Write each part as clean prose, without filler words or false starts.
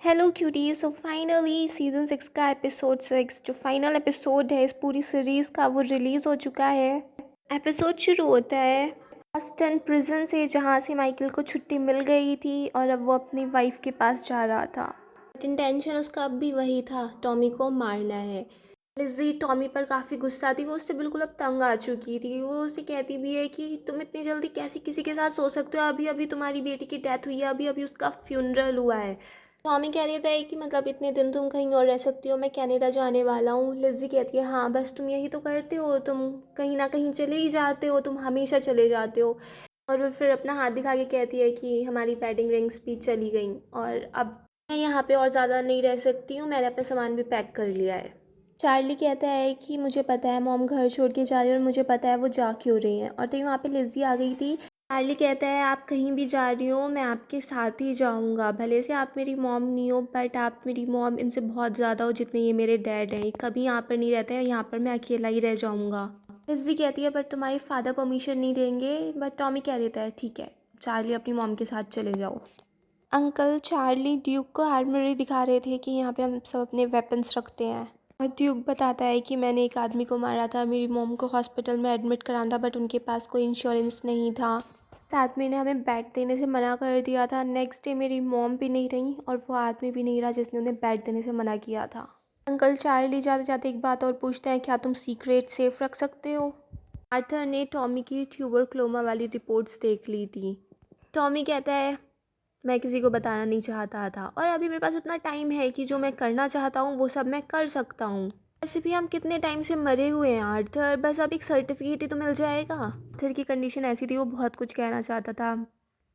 Hello cutie. So finally season 6 का episode 6 जो final episode है इस पूरी सीरीज़ का वो रिलीज़ हो चुका है। एपिसोड शुरू होता है बॉस्टन प्रिजन से, जहाँ से माइकल को छुट्टी मिल गई थी और अब वो अपनी वाइफ के पास जा रहा था। बट इंटेंशन उसका अब भी वही था, टॉमी को मारना है। लिज़ी टॉमी पर काफ़ी गुस्सा थी, वो उससे बिल्कुल अब तंग आ चुकी थी। वो उसे कहती भी है कि तुम इतनी जल्दी कैसे किसी के साथ सो सकते हो, अभी अभी तुम्हारी बेटी की डेथ हुई है, अभी अभी उसका फ्यूनरल हुआ है। टॉमी कह देता है कि मतलब इतने दिन तुम कहीं और रह सकती हो, मैं कनाडा जाने वाला हूँ। लिज़ी कहती है हाँ बस तुम यही तो करते हो, तुम कहीं ना कहीं चले ही जाते हो, तुम हमेशा चले जाते हो। और वो फिर अपना हाथ दिखा के कहती है कि हमारी वेडिंग रिंग्स भी चली गई और अब मैं यहाँ पे और ज़्यादा नहीं रह सकती हूँ, मैंने अपना सामान भी पैक कर लिया है। चार्ली कहता है कि मुझे पता है मॉम घर छोड़ के जा रही है और मुझे पता है वो जा क्यों रही हैं। और तो वहाँ पे लिज़ी आ गई थी। चार्ली कहता है आप कहीं भी जा रही हो मैं आपके साथ ही जाऊँगा, भले से आप मेरी मॉम नहीं हो बट आप मेरी मॉम इनसे बहुत ज़्यादा हो जितने ये मेरे डैड हैं। कभी यहाँ पर नहीं रहते हैं, यहाँ पर मैं अकेला ही रह जाऊँगा। लिज़ी कहती है बट तुम्हारे फादर परमिशन नहीं देंगे। बट टॉमी कह देता है ठीक है चार्ली अपनी मॉम के साथ चले जाओ। अंकल चार्ली ड्यूक को आर्मरी दिखा रहे थे कि यहाँ पे हम सब अपने वेपन्स रखते हैं। और ड्यूक बताता है कि मैंने एक आदमी को मारा था, मेरी मॉम को हॉस्पिटल में एडमिट कराना था बट उनके पास कोई इंश्योरेंस नहीं था। साथ में ने हमें बेड देने से मना कर दिया था। नेक्स्ट डे मेरी मॉम भी नहीं रही और वो आदमी भी नहीं रहा जिसने उन्हें बेड देने से मना किया था। अंकल चार्ली जाते जाते एक बात और पूछते हैं, क्या तुम सीक्रेट सेफ रख सकते हो? आर्थर ने टॉमी की ट्यूबरक्लोमा वाली रिपोर्ट्स देख ली थी। टॉमी कहता है मैं किसी को बताना नहीं चाहता था और अभी मेरे पास उतना टाइम है कि जो मैं करना चाहता हूँ वो सब मैं कर सकता हूँ। वैसे भी हम कितने टाइम से मरे हुए हैं आर्थर, बस अब एक सर्टिफिकेट ही तो मिल जाएगा। आर्थर की कंडीशन ऐसी थी, वो बहुत कुछ कहना चाहता था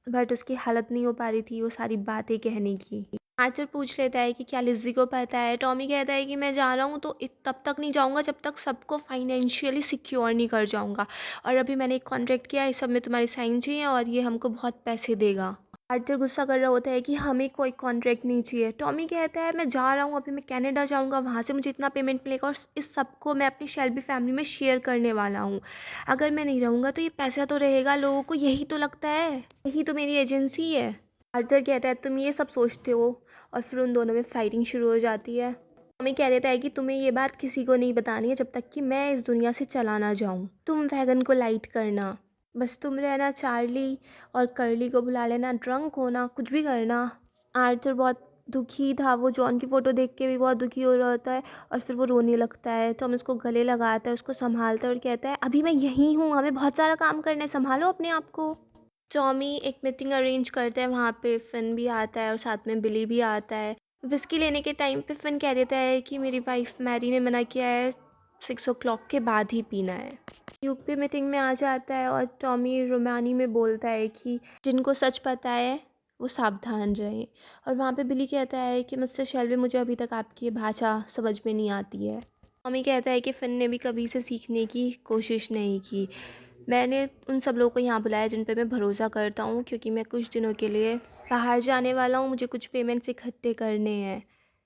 बट उसकी हालत नहीं हो पा रही थी वो सारी बातें कहने की। आर्थर पूछ लेता है कि क्या लिज़ी को पता है। टॉमी कहता है कि मैं जा रहा हूँ तो तब तक नहीं जाऊँगा जब तक सबको फाइनेंशियली सिक्योर नहीं कर जाऊँगा, और अभी मैंने एक कॉन्ट्रैक्ट किया है, इस सब में तुम्हारी साइन चाहिए और ये हमको बहुत पैसे देगा। आर्थर गुस्सा कर रहा होता है कि हमें कोई कॉन्ट्रैक्ट नहीं चाहिए। टॉमी कहता है मैं जा रहा हूँ, अभी मैं कनाडा जाऊँगा, वहाँ से मुझे इतना पेमेंट मिलेगा और इस सबको मैं अपनी शेल्बी फैमिली में शेयर करने वाला हूँ। अगर मैं नहीं रहूँगा तो ये पैसा तो रहेगा लोगों को, यही तो लगता है, यही तो मेरी एजेंसी है। आर्थर कहता है तुम ये सब सोचते हो और फिर उन दोनों में फाइटिंग शुरू हो जाती है। टॉमी कह देता है कि तुम्हें ये बात किसी को नहीं बतानी है जब तक कि मैं इस दुनिया से चला ना जाऊँ। तुम वैगन को लाइट करना, बस तुम रहना, चार्ली और कर्ली को बुला लेना, ड्रंक होना, कुछ भी करना। आर्थर बहुत दुखी था, वो जॉन की फ़ोटो देख के भी बहुत दुखी हो रहा होता है और फिर वो रोने लगता है। तो हम उसको गले लगाता है, उसको संभालता है और कहता है अभी मैं यहीं हूँ, हमें बहुत सारा काम करना है, संभालो अपने आप को। टॉमी एक मीटिंग अरेंज करता है, वहाँ पे फिन भी आता है और साथ में बिली भी आता है। विस्की लेने के टाइम पे फिन कह देता है कि मेरी वाइफ मैरी ने मना किया है 6 o'clock के बाद ही पीना है। ड्यूक भी मीटिंग में आ जाता है और टॉमी रोमानी में बोलता है कि जिनको सच पता है वो सावधान रहें। और वहाँ पे बिली कहता है कि मिस्टर शेल्बी मुझे अभी तक आपकी भाषा समझ में नहीं आती है। टॉमी कहता है कि फिन ने भी कभी से सीखने की कोशिश नहीं की। मैंने उन सब लोगों को यहाँ बुलाया जिन पे मैं भरोसा करता हूँ, क्योंकि मैं कुछ दिनों के लिए बाहर जाने वाला हूँ, मुझे कुछ पेमेंट्स इकट्ठे करने हैं।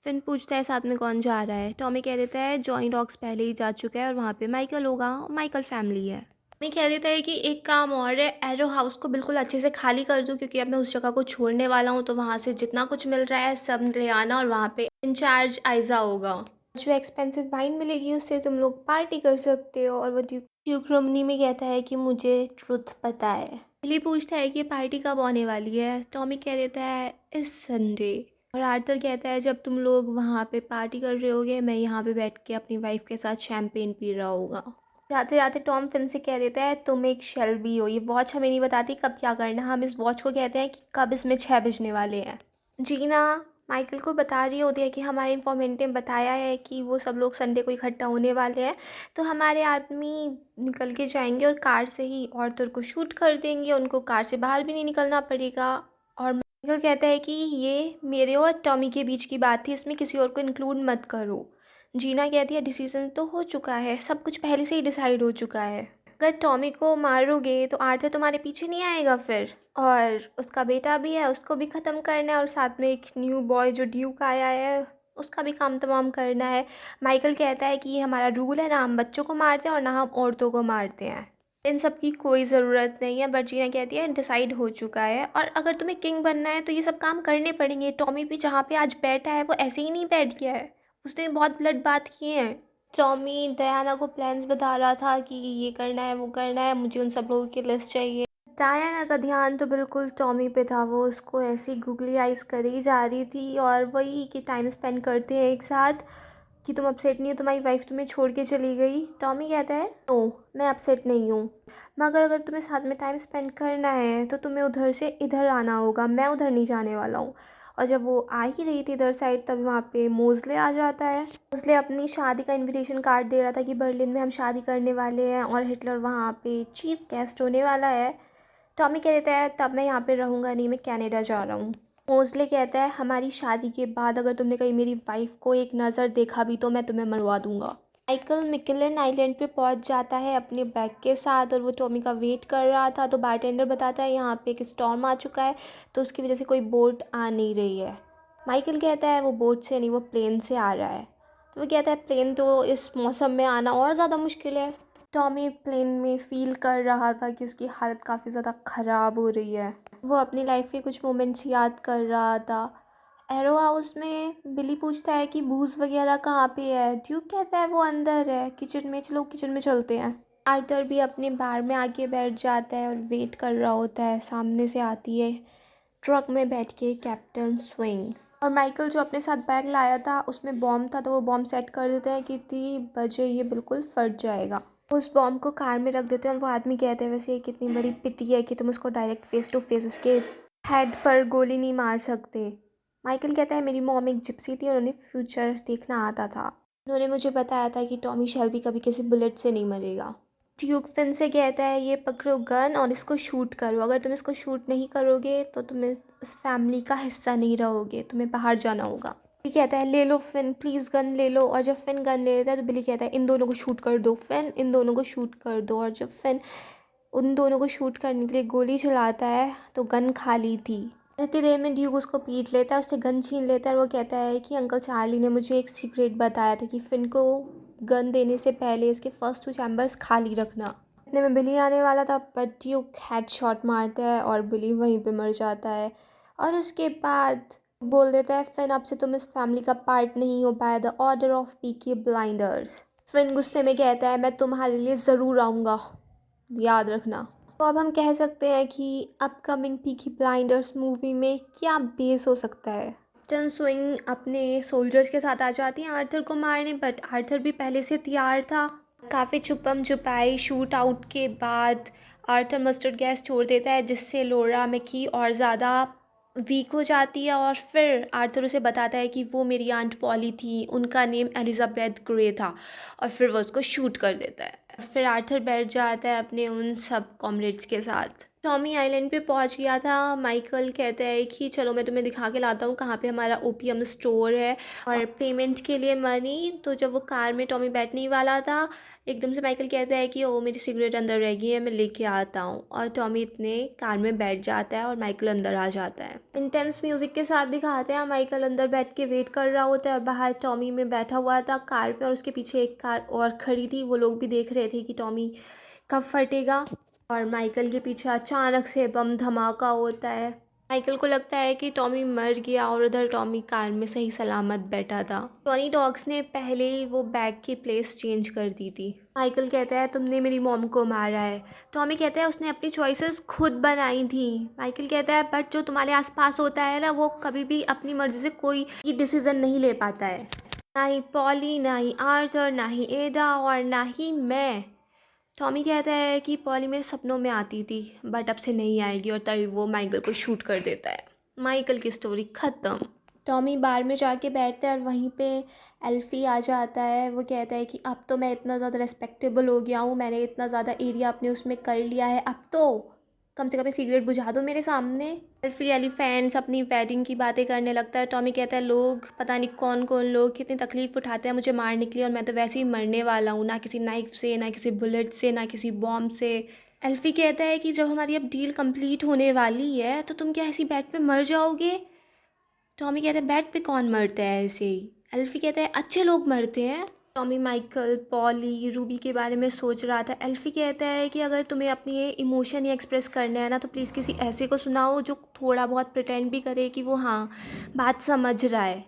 फिन पूछता है साथ में कौन जा रहा है। टॉमी कह देता है जॉनी डॉग्स पहले ही जा चुका है और वहाँ पे माइकल होगा, माइकल फैमिली है। मैं कह देता है कि एक काम और है, एरो हाउस को बिल्कुल अच्छे से खाली कर दूँ क्योंकि अब मैं उस जगह को छोड़ने वाला हूँ, तो वहाँ से जितना कुछ मिल रहा है सब ले आना और वहाँ पे इंचार्ज आइजा होगा। जो एक्सपेंसिव वाइन मिलेगी उससे तुम लोग पार्टी कर सकते हो। और वो ड्यूक रोमनी में कहता है कि मुझे ट्रुथ पता है। बिली पूछता है कि पार्टी कब होने वाली है। टॉमी कह देता है इस संडे। और आर्थर कहता है जब तुम लोग वहाँ पे पार्टी कर रहे होगे मैं यहाँ पे बैठ के अपनी वाइफ के साथ शैम्पेन पी रहा होगा। जाते जाते टॉम फिन से कह देता है तुम एक शेल्बी हो, ये वॉच हमें नहीं बताती कब क्या करना, हम इस वॉच को कहते हैं कि कब इसमें 6 बजने वाले हैं। जीना माइकल को बता रही होती है कि हमारे इन्फॉर्मेंट ने बताया है कि वो सब लोग संडे को इकट्ठा होने वाले हैं, तो हमारे आदमी निकल के जाएंगे और कार से ही ऑर्थर को शूट कर देंगे, उनको कार से बाहर भी नहीं निकलना पड़ेगा। और माइकल कहता है कि ये मेरे और टॉमी के बीच की बात थी, इसमें किसी और को इंक्लूड मत करो। जीना कहती है डिसीजन तो हो चुका है, सब कुछ पहले से ही डिसाइड हो चुका है, अगर टॉमी को मारोगे तो आर्थर तुम्हारे पीछे नहीं आएगा फिर, और उसका बेटा भी है उसको भी ख़त्म करना है और साथ में एक न्यू बॉय जो ड्यूक आया है उसका भी काम तमाम करना है। माइकल कहता है कि ये हमारा रूल है, ना हम बच्चों को मारते हैं और ना हम औरतों को मारते हैं। इन सब की कोई ज़रूरत नहीं है, बट जीना कहती है डिसाइड हो चुका है, और अगर तुम्हें किंग बनना है तो ये सब काम करने पड़ेंगे। टॉमी भी जहाँ पे आज बैठा है वो ऐसे ही नहीं बैठ गया है, उसने बहुत ब्लड बात किए हैं। टॉमी डायना को प्लान्स बता रहा था कि ये करना है, वो करना है, मुझे उन सब लोगों की लिस्ट चाहिए। डायना का ध्यान तो बिल्कुल टॉमी पे था, वो उसको ऐसे ही गूगली आइज करी जा रही थी, और वही कि टाइम स्पेंड करते हैं एक साथ, कि तुम अपसेट नहीं हो तुम्हारी वाइफ तुम्हें छोड़ के चली गई। टॉमी कहता है नो, मैं अपसेट नहीं हूँ, मगर अगर तुम्हें साथ में टाइम स्पेंड करना है तो तुम्हें उधर से इधर आना होगा, मैं उधर नहीं जाने वाला हूँ। और जब वो आ ही रही थी इधर साइड, तभी वहाँ पे मोज़ले आ जाता है। मोज़ले अपनी शादी का इनविटेशन कार्ड दे रहा था कि बर्लिन में हम शादी करने वाले हैं और हिटलर वहाँ पे चीफ गेस्ट होने वाला है। टॉमी कह देता है तब मैं यहाँ पे रहूँगा नहीं, मैं कनाडा जा रहा हूँ। मोज़ले कहता है हमारी शादी के बाद अगर तुमने कहीं मेरी वाइफ को एक नज़र देखा भी तो मैं तुम्हें मरवा दूंगा। माइकल मिकेलन आइलैंड पे पहुंच जाता है अपने बैग के साथ, और वो टॉमी का वेट कर रहा था, तो बारटेंडर बताता है यहाँ पे एक स्टॉर्म आ चुका है, तो उसकी वजह से कोई बोट आ नहीं रही है। माइकल कहता है वो बोट से नहीं, वो प्लेन से आ रहा है। तो वो कहता है प्लेन तो इस मौसम में आना और ज़्यादा मुश्किल है। टॉमी प्लेन में फ़ील कर रहा था कि उसकी हालत काफ़ी ज़्यादा ख़राब हो रही है। वो अपनी लाइफ के कुछ मोमेंट्स याद कर रहा था। एरो हाउस में बिली पूछता है कि बूज़ वगैरह कहाँ पे है। ड्यूक कहता है वो अंदर है किचन में, चलो किचन में चलते हैं। आर्थर भी अपने बार में आके बैठ जाता है और वेट कर रहा होता है। सामने से आती है ट्रक में बैठ के कैप्टन स्विंग, और माइकल जो अपने साथ बैग लाया था उसमें बॉम्ब था, तो वो बॉम्ब सेट कर देते हैं कि 3 बजे ये बिल्कुल फट जाएगा। उस बॉम्ब को कार में रख देते हैं, और वो आदमी कहते हैं वैसे ये कितनी बड़ी पिटी है कि तुम उसको डायरेक्ट फेस टू फेस उसके हेड पर गोली नहीं मार सकते। माइकल कहता है मेरी मॉम एक जिप्सी थी और उन्हें फ्यूचर देखना आता था, उन्होंने मुझे बताया था कि टॉमी शेल्बी कभी किसी बुलेट से नहीं मरेगा। ड्यूक फिन से कहता है ये पकड़ो गन और इसको शूट करो, अगर तुम इसको शूट नहीं करोगे तो तुम इस फैमिली का हिस्सा नहीं रहोगे, तुम्हें बाहर जाना होगा। बिली कहता है ले लो फिन, प्लीज़ गन ले लो, और जब फिन गन ले लेता है तो बिली कहता है इन दोनों को शूट कर दो फिन, इन दोनों को शूट कर दो। और जब फिन उन दोनों को शूट करने के लिए गोली चलाता है तो गन खाली थी। इतनी देर में ड्यूक उसको पीट लेता है, उससे गन छीन लेता है, और वो कहता है कि अंकल चार्ली ने मुझे एक सीक्रेट बताया था कि फिन को गन देने से पहले इसके फर्स्ट 2 चैम्बर्स खाली रखना। इतने में बिली आने वाला था, बट ड्यूक हेडशॉट मारता है और बिली वहीं पे मर जाता है। और उसके बाद बोल देता है फिन अब से तुम इस फैमिली का पार्ट नहीं हो, by the order of Peaky Blinders. Finn गुस्से में कहता है मैं तुम्हारे लिए ज़रूर आऊँगा, याद रखना। तो अब हम कह सकते हैं कि अपकमिंग पीकी ब्लाइंडर्स मूवी में क्या बेस हो सकता है। कैप्टन स्विंग अपने सोल्जर्स के साथ आ जाती हैं आर्थर को मारने, बट आर्थर भी पहले से तैयार था। काफ़ी छुपम छुपाई शूट आउट के बाद आर्थर मस्टर्ड गैस छोड़ देता है, जिससे लोरा मैकी और ज़्यादा वीक हो जाती है, और फिर आर्थर उसे बताता है कि वो मेरी आंट पॉली थी, उनका नेम एलिजाबेथ ग्रे था, और फिर वो उसको शूट कर देता है। और फिर आर्थर बैठ जाता है अपने उन सब कॉमरेड्स के साथ। टॉमी आइलैंड पे पहुंच गया था। माइकल कहता है कि चलो मैं तुम्हें दिखा के लाता हूँ कहाँ पे हमारा ओपीएम स्टोर है, और पेमेंट के लिए मनी। तो जब वो कार में टॉमी बैठने ही वाला था, एकदम से माइकल कहता है कि ओ मेरी सिगरेट अंदर रह गई है, मैं लेके आता हूँ, और टॉमी इतने कार में बैठ जाता है और माइकल अंदर आ जाता है। इंटेंस म्यूज़िक के साथ दिखाते हैं माइकल अंदर बैठ के वेट कर रहा होता है, और बाहर टॉमी में बैठा हुआ था कार में, और उसके पीछे एक कार और खड़ी थी। वो लोग भी देख रहे थे कि टॉमी कब फटेगा, और माइकल के पीछे अचानक से बम धमाका होता है। माइकल को लगता है कि टॉमी मर गया, और उधर टॉमी कार में सही सलामत बैठा था। टॉनी डॉग्स ने पहले ही वो बैग की प्लेस चेंज कर दी थी। माइकल कहता है तुमने मेरी मॉम को मारा है। टॉमी कहता है उसने अपनी चॉइसेस खुद बनाई थी। माइकल कहता है बट जो तुम्हारे आसपास होता है ना, वो कभी भी अपनी मर्जी से कोई डिसीजन नहीं ले पाता है, ना ही पॉली, ना ही आर्थर, ना ही एडा, और ना ही मैं। टॉमी कहता है कि पॉली मेरे सपनों में आती थी, बट अब से नहीं आएगी, और तभी वो माइकल को शूट कर देता है। माइकल की स्टोरी ख़त्म। टॉमी बार में जाके बैठता है, और वहीं पे एल्फी आ जाता है। वो कहता है कि अब तो मैं इतना ज़्यादा रिस्पेक्टेबल हो गया हूँ, मैंने इतना ज़्यादा एरिया अपने उसमें कर लिया है, अब तो कम से कम सिगरेट बुझा दो मेरे सामने। एल्फी एलिफेंट्स अपनी वेडिंग की बातें करने लगता है। टॉमी कहता है लोग पता नहीं कौन कौन लोग कितनी तकलीफ़ उठाते हैं मुझे मारने के लिए, और मैं तो वैसे ही मरने वाला हूँ, ना किसी नाइफ से, ना किसी बुलेट से, ना किसी बॉम्ब से। एल्फी कहता है कि जब हमारी अब डील कंप्लीट होने वाली है तो तुम क्या ऐसी बेड पे मर जाओगे। टॉमी कहता है बेड पे कौन मरता है ऐसे ही। एल्फी कहता है अच्छे लोग मरते हैं। टॉमी माइकल, पॉली, रूबी के बारे में सोच रहा था। एल्फी कहता है कि अगर तुम्हें अपनी ये इमोशन ही एक्सप्रेस करना है ना तो प्लीज़ किसी ऐसे को सुनाओ जो थोड़ा बहुत प्रिटेंड भी करे कि वो हाँ बात समझ रहा है,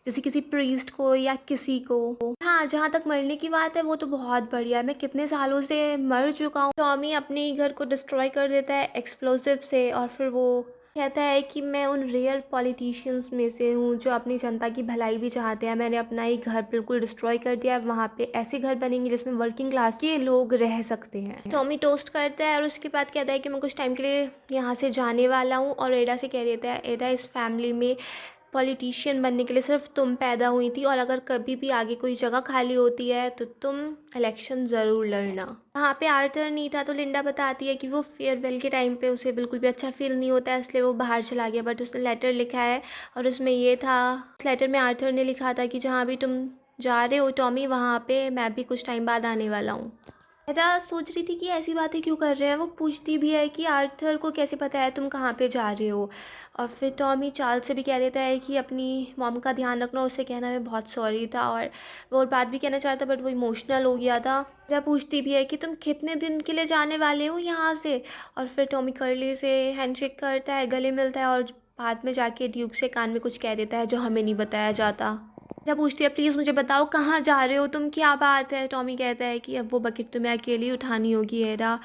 जैसे किसी प्रीस्ट को या किसी को। हाँ, जहाँ तक मरने की बात है वो तो बहुत बढ़िया है। मैं कितने सालों से मर चुका हूँ। टॉमी अपने ही घर को डिस्ट्रॉय कर देता है एक्सप्लोसिव से और फिर वो कहता है कि मैं उन रेयर पॉलिटिशियंस में से हूँ जो अपनी जनता की भलाई भी चाहते हैं। मैंने अपना ही घर बिल्कुल डिस्ट्रॉय कर दिया है। वहाँ पे ऐसे घर बनेंगे जिसमें वर्किंग क्लास के लोग रह सकते हैं। टॉमी टोस्ट करता है और उसके बाद कहता है कि मैं कुछ टाइम के लिए यहाँ से जाने वाला हूँ और एडा से कह देता है, एडा इस फैमिली में पॉलिटिशियन बनने के लिए सिर्फ तुम पैदा हुई थी और अगर कभी भी आगे कोई जगह खाली होती है तो तुम इलेक्शन ज़रूर लड़ना। वहाँ पे आर्थर नहीं था तो लिंडा बताती है कि वो फेयरवेल के टाइम पे उसे बिल्कुल भी अच्छा फील नहीं होता है, इसलिए वो बाहर चला गया। बट उसने लेटर लिखा है और उसमें ये था, उस लेटर में आर्थर ने लिखा था कि जहाँ भी तुम जा रहे हो टॉमी वहाँ पे मैं भी कुछ टाइम बाद आने वाला हूँ। एडा सोच रही थी कि ऐसी बातें क्यों कर रहे हैं। वो पूछती भी है कि आर्थर को कैसे पता है तुम कहाँ पे जा रहे हो। और फिर टॉमी चार्ल्स से भी कह देता है कि अपनी मॉम का ध्यान रखना और उसे कहना मैं बहुत सॉरी था और वो और बात भी कहना चाहता बट वो इमोशनल हो गया था। जब पूछती भी है कि तुम कितने दिन के लिए जाने वाले हो यहाँ से, और फिर टॉमी कर्ली से हैंडशेक करता है, गले मिलता है और बाद में जाके ड्यूक से कान में कुछ कह देता है जो हमें नहीं बताया जाता। जब पूछती है प्लीज़ मुझे बताओ कहाँ जा रहे हो तुम, क्या बात है। टॉमी कहता है कि अब वो बकेट तुम्हें अकेली उठानी होगी एडा।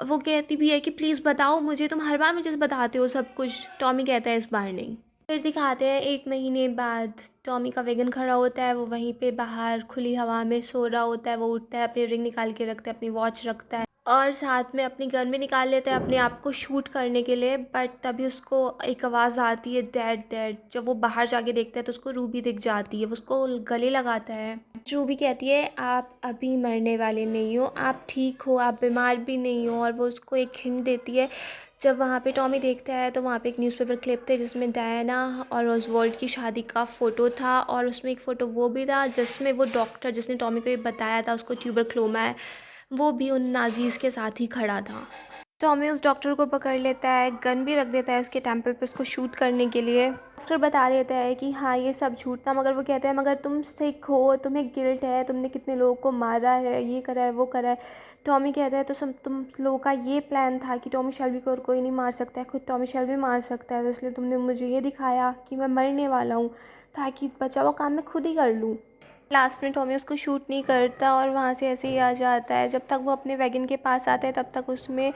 वो कहती भी है कि प्लीज़ बताओ मुझे, तुम हर बार मुझे बताते हो सब कुछ। टॉमी कहता है इस बार नहीं। फिर दिखाते हैं 1 महीने बाद टॉमी का वैगन खड़ा होता है। वो वहीं पे बाहर खुली हवा में सो रहा होता है। वो उठता है, अपनी रिंग निकाल के रखता है, अपनी वॉच रखता है और साथ में अपनी गन भी निकाल लेता है अपने आप को शूट करने के लिए। बट तभी उसको एक आवाज़ आती है, डैड डैड। जब वो बाहर जाके देखता है तो उसको रूबी दिख जाती है। वो उसको गले लगाता है। रूबी कहती है आप अभी मरने वाले नहीं हो, आप ठीक हो, आप बीमार भी नहीं हो। और वो उसको एक हिंट देती है। जब वहाँ पे टॉमी देखता है तो वहाँ पे एक न्यूज़पेपर क्लिप थे जिसमें डायना और ऑसवाल्ड की शादी का फ़ोटो था और उसमें एक फ़ोटो वो भी था जिसमें वो डॉक्टर जिसने टॉमी को ये बताया था उसको ट्यूबरक्लोमा है, वो भी उन नाजीज़ के साथ ही खड़ा था। टॉमी उस डॉक्टर को पकड़ लेता है, गन भी रख देता है उसके टेम्पल पे उसको शूट करने के लिए। डॉक्टर बता देता है कि हाँ ये सब झूठ था, मगर वो कहता है मगर तुम सिक हो, तुम्हें गिल्ट है, तुमने कितने लोगों को मारा है, ये करा है वो करा है। टॉमी कहता है तो सब तुम लोगों का ये प्लान था कि टॉमी शेल्बी को और कोई नहीं मार सकता है, खुद टॉमी शेल्बी मार सकता है, तो इसलिए तुमने मुझे ये दिखाया कि मैं मरने वाला हूँ ताकि बचा हुआ काम मैं खुद ही कर लूँ। लास्ट में टॉमी उसको शूट नहीं करता और वहाँ से ऐसे ही आ जाता है। जब तक वो अपने वैगन के पास आता है तब तक उसमें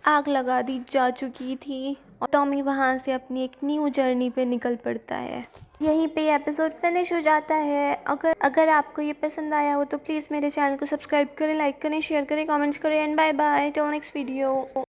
आग लगा दी जा चुकी थी और टॉमी वहाँ से अपनी एक न्यू जर्नी पे निकल पड़ता है। यहीं पे एपिसोड फिनिश हो जाता है। अगर आपको ये पसंद आया हो तो प्लीज़ मेरे चैनल को सब्सक्राइब करें, लाइक करें, शेयर करें, कमेंट्स करें and bye bye till next video.